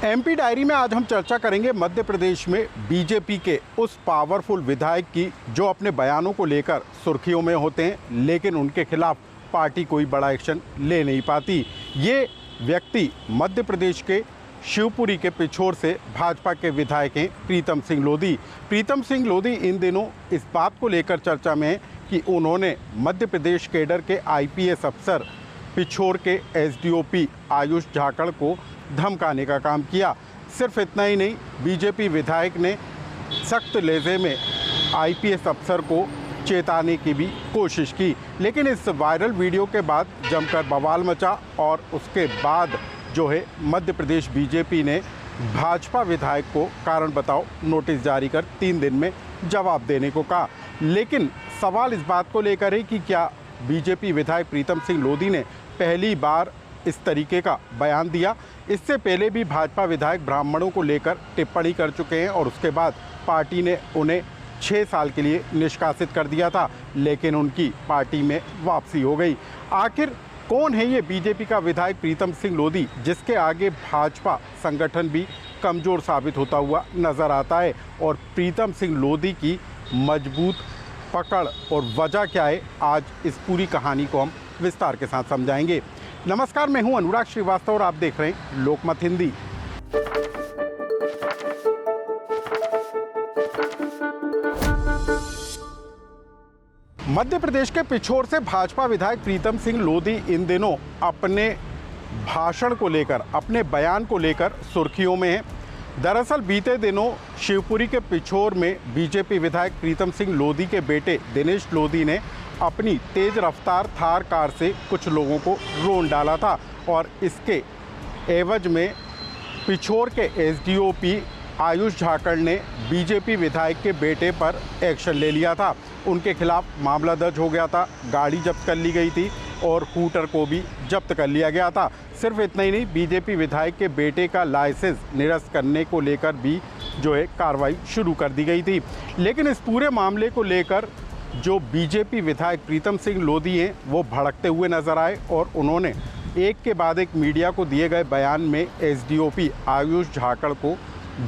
MP diary में आज हम चर्चा करेंगे मध्य प्रदेश में बीजेपी के उस पावरफुल विधायक की जो अपने बयानों को लेकर सुर्खियों में होते हैं, लेकिन उनके खिलाफ पार्टी कोई बड़ा एक्शन ले नहीं पाती। ये व्यक्ति मध्य प्रदेश के शिवपुरी के पिछोर से भाजपा के विधायक हैं प्रीतम सिंह लोधी। प्रीतम सिंह लोधी इन दिनों इस बात को लेकर चर्चा में हैं कि उन्होंने मध्य प्रदेश कैडर के आईपीएस अफसर पिछोर के एसडीओपी आयुष झाकड़ को धमकाने का काम किया। सिर्फ इतना ही नहीं, बीजेपी विधायक ने सख्त लहजे में आईपीएस अफसर को चेताने की भी कोशिश की, लेकिन इस वायरल वीडियो के बाद जमकर बवाल मचा और उसके बाद जो है मध्य प्रदेश बीजेपी ने भाजपा विधायक को कारण बताओ नोटिस जारी कर 3 दिन में जवाब देने को कहा। लेकिन सवाल इस बात को लेकर है कि क्या बीजेपी विधायक प्रीतम सिंह लोधी ने पहली बार इस तरीके का बयान दिया। इससे पहले भी भाजपा विधायक ब्राह्मणों को लेकर टिप्पणी कर चुके हैं और उसके बाद पार्टी ने उन्हें 6 साल के लिए निष्कासित कर दिया था, लेकिन उनकी पार्टी में वापसी हो गई। आखिर कौन है ये बीजेपी का विधायक प्रीतम सिंह लोधी जिसके आगे भाजपा संगठन भी कमज़ोर साबित होता हुआ नज़र आता है, और प्रीतम सिंह लोधी की मजबूत पकड़ और वजह क्या है, आज इस पूरी कहानी को हम विस्तार के साथ समझाएंगे। नमस्कार, मैं हूं अनुराग श्रीवास्तव और आप देख रहे हैं लोकमत हिंदी। मध्य प्रदेश के पिछोर से भाजपा विधायक प्रीतम सिंह लोधी इन दिनों अपने भाषण को लेकर, अपने बयान को लेकर सुर्खियों में हैं। दरअसल बीते दिनों शिवपुरी के पिछोर में बीजेपी विधायक प्रीतम सिंह लोधी के बेटे दिनेश लोधी ने अपनी तेज रफ्तार थार कार से कुछ लोगों को रौंद डाला था और इसके एवज में पिछोर के एसडीओपी आयुष झाकड़ ने बीजेपी विधायक के बेटे पर एक्शन ले लिया था। उनके खिलाफ मामला दर्ज हो गया था, गाड़ी जब्त कर ली गई थी और हूटर को भी जब्त कर लिया गया था। सिर्फ इतना ही नहीं, बीजेपी विधायक के बेटे का लाइसेंस निरस्त करने को लेकर भी जो है कार्रवाई शुरू कर दी गई थी। लेकिन इस पूरे मामले को लेकर जो बीजेपी विधायक प्रीतम सिंह लोधी हैं वो भड़कते हुए नजर आए और उन्होंने एक के बाद एक मीडिया को दिए गए बयान में एसडीओपी आयुष झाकड़ को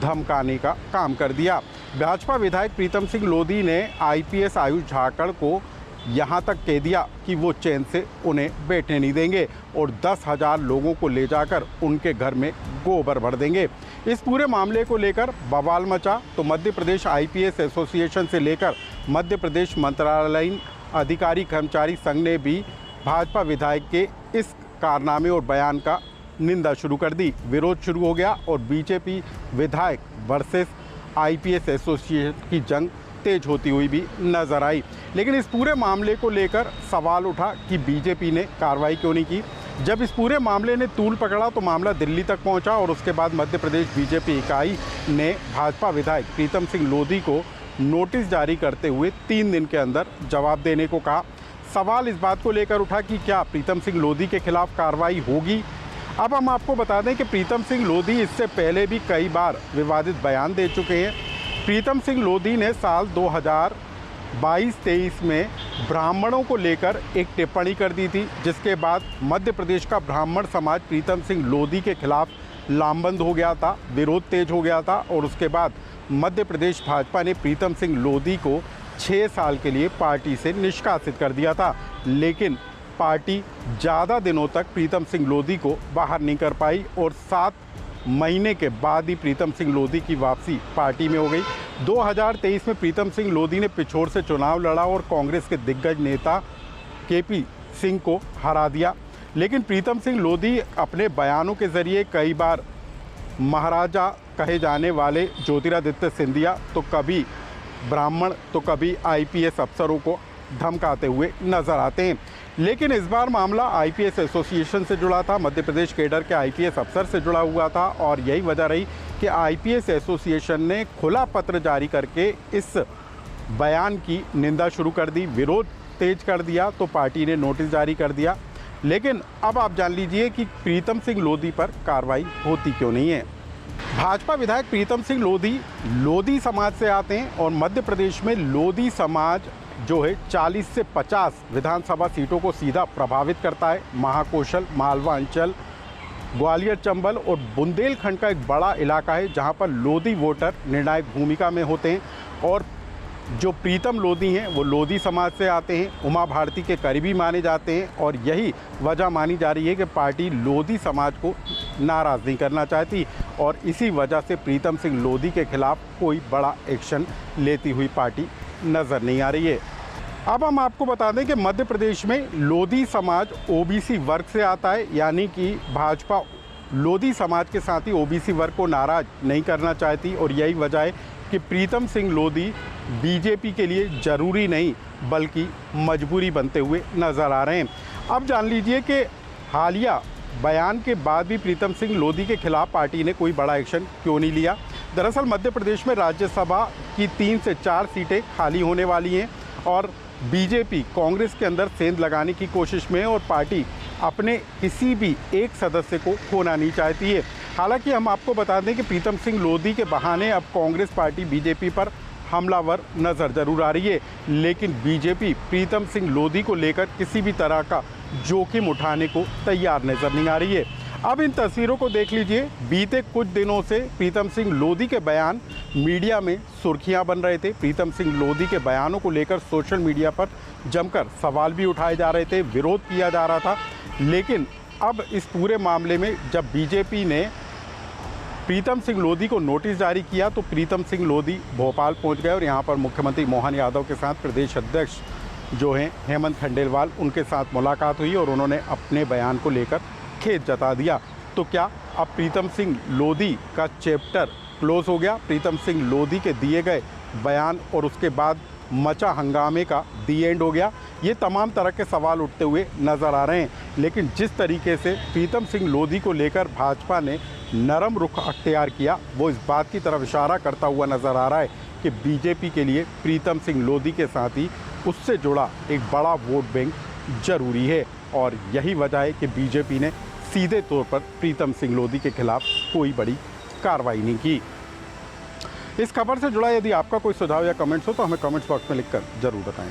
धमकाने का काम कर दिया। भाजपा विधायक प्रीतम सिंह लोधी ने आईपीएस आयुष झाकड़ को यहाँ तक कह दिया कि वो चैन से उन्हें बैठने नहीं देंगे और 10,000 लोगों को ले जाकर उनके घर में गोबर भर देंगे। इस पूरे मामले को लेकर बवाल मचा तो मध्य प्रदेश आईपीएस एसोसिएशन से लेकर मध्य प्रदेश मंत्रालयीन अधिकारी कर्मचारी संघ ने भी भाजपा विधायक के इस कारनामे और बयान का निंदा शुरू कर दी। विरोध शुरू हो गया और बीजेपी विधायक वर्सेस आईपीएस एसोसिएशन की जंग तेज होती हुई भी नजर आई। लेकिन इस पूरे मामले को लेकर सवाल उठा कि बीजेपी ने कार्रवाई क्यों नहीं की। जब इस पूरे मामले ने तूल पकड़ा तो मामला दिल्ली तक पहुंचा और उसके बाद मध्य प्रदेश बीजेपी इकाई ने भाजपा विधायक प्रीतम सिंह लोधी को नोटिस जारी करते हुए 3 दिन के अंदर जवाब देने को कहा। सवाल इस बात को लेकर उठा कि क्या प्रीतम सिंह लोधी के खिलाफ कार्रवाई होगी। अब हम आपको बता दें कि प्रीतम सिंह लोधी इससे पहले भी कई बार विवादित बयान दे चुके हैं। प्रीतम सिंह लोधी ने साल 2022-23 में ब्राह्मणों को लेकर एक टिप्पणी कर दी थी, जिसके बाद मध्य प्रदेश का ब्राह्मण समाज प्रीतम सिंह लोधी के खिलाफ लामबंद हो गया था, विरोध तेज हो गया था और उसके बाद मध्य प्रदेश भाजपा ने प्रीतम सिंह लोधी को 6 साल के लिए पार्टी से निष्कासित कर दिया था। लेकिन पार्टी ज़्यादा दिनों तक प्रीतम सिंह लोधी को बाहर नहीं कर पाई और 7 महीने के बाद ही प्रीतम सिंह लोधी की वापसी पार्टी में हो गई। 2023 में प्रीतम सिंह लोधी ने पिछोर से चुनाव लड़ा और कांग्रेस के दिग्गज नेता केपी सिंह को हरा दिया। लेकिन प्रीतम सिंह लोधी अपने बयानों के जरिए कई बार महाराजा कहे जाने वाले ज्योतिरादित्य सिंधिया तो कभी ब्राह्मण तो कभी आईपीएस अफसरों को धमकाते हुए नजर आते हैं। लेकिन इस बार मामला आईपीएस एसोसिएशन से जुड़ा था, मध्य प्रदेश कैडर के आईपीएस अफसर से जुड़ा हुआ था और यही वजह रही कि आईपीएस एसोसिएशन ने खुला पत्र जारी करके इस बयान की निंदा शुरू कर दी, विरोध तेज कर दिया तो पार्टी ने नोटिस जारी कर दिया। लेकिन अब आप जान लीजिए कि प्रीतम सिंह लोधी पर कार्रवाई होती क्यों नहीं है। भाजपा विधायक प्रीतम सिंह लोधी लोधी समाज से आते हैं और मध्य प्रदेश में लोधी समाज जो है 40 से 50 विधानसभा सीटों को सीधा प्रभावित करता है। महाकौशल, मालवा अंचल, ग्वालियर, चंबल और बुंदेलखंड का एक बड़ा इलाका है जहां पर लोधी वोटर निर्णायक भूमिका में होते हैं। और जो प्रीतम लोधी हैं वो लोधी समाज से आते हैं, उमा भारती के करीबी माने जाते हैं और यही वजह मानी जा रही है कि पार्टी लोधी समाज को नाराज़ नहीं करना चाहती और इसी वजह से प्रीतम सिंह लोधी के खिलाफ कोई बड़ा एक्शन लेती हुई पार्टी नज़र नहीं आ रही है। अब हम आपको बता दें कि मध्य प्रदेश में लोधी समाज ओबीसी वर्ग से आता है, यानी कि भाजपा लोधी समाज के साथ ही ओबीसी वर्ग को नाराज़ नहीं करना चाहती और यही वजह है कि प्रीतम सिंह लोधी बीजेपी के लिए ज़रूरी नहीं बल्कि मजबूरी बनते हुए नज़र आ रहे हैं। अब जान लीजिए कि हालिया बयान के बाद भी प्रीतम सिंह लोधी के खिलाफ पार्टी ने कोई बड़ा एक्शन क्यों नहीं लिया। दरअसल मध्य प्रदेश में राज्यसभा की 3 से 4 सीटें खाली होने वाली हैं और बीजेपी कांग्रेस के अंदर सेंध लगाने की कोशिश में है और पार्टी अपने किसी भी एक सदस्य को खोना नहीं चाहती है। हालांकि हम आपको बता दें कि प्रीतम सिंह लोधी के बहाने अब कांग्रेस पार्टी बीजेपी पर हमलावर नज़र जरूर आ रही है, लेकिन बीजेपी प्रीतम सिंह लोधी को लेकर किसी भी तरह का जोखिम उठाने को तैयार नज़र नहीं आ रही है। अब इन तस्वीरों को देख लीजिए। बीते कुछ दिनों से प्रीतम सिंह लोधी के बयान मीडिया में सुर्खियां बन रहे थे। प्रीतम सिंह लोधी के बयानों को लेकर सोशल मीडिया पर जमकर सवाल भी उठाए जा रहे थे, विरोध किया जा रहा था। लेकिन अब इस पूरे मामले में जब बीजेपी ने प्रीतम सिंह लोधी को नोटिस जारी किया तो प्रीतम सिंह लोधी भोपाल पहुंच गए और यहां पर मुख्यमंत्री मोहन यादव के साथ प्रदेश अध्यक्ष जो हैं हेमंत खंडेलवाल, उनके साथ मुलाकात हुई और उन्होंने अपने बयान को लेकर खेद जता दिया। तो क्या अब प्रीतम सिंह लोधी का चैप्टर क्लोज हो गया? प्रीतम सिंह लोधी के दिए गए बयान और उसके बाद मचा हंगामे का दी एंड हो गया? ये तमाम तरह के सवाल उठते हुए नज़र आ रहे हैं। लेकिन जिस तरीके से प्रीतम सिंह लोधी को लेकर भाजपा ने नरम रुख अख्तियार किया वो इस बात की तरफ इशारा करता हुआ नज़र आ रहा है कि बीजेपी के लिए प्रीतम सिंह लोधी के साथ ही उससे जुड़ा एक बड़ा वोट बैंक जरूरी है और यही वजह है कि बीजेपी ने सीधे तौर पर प्रीतम सिंह लोधी के खिलाफ कोई बड़ी कार्रवाई नहीं की। इस खबर से जुड़ा यदि आपका कोई सुझाव या कमेंट्स हो तो हमें कमेंट्स बॉक्स में लिखकर जरूर बताएं।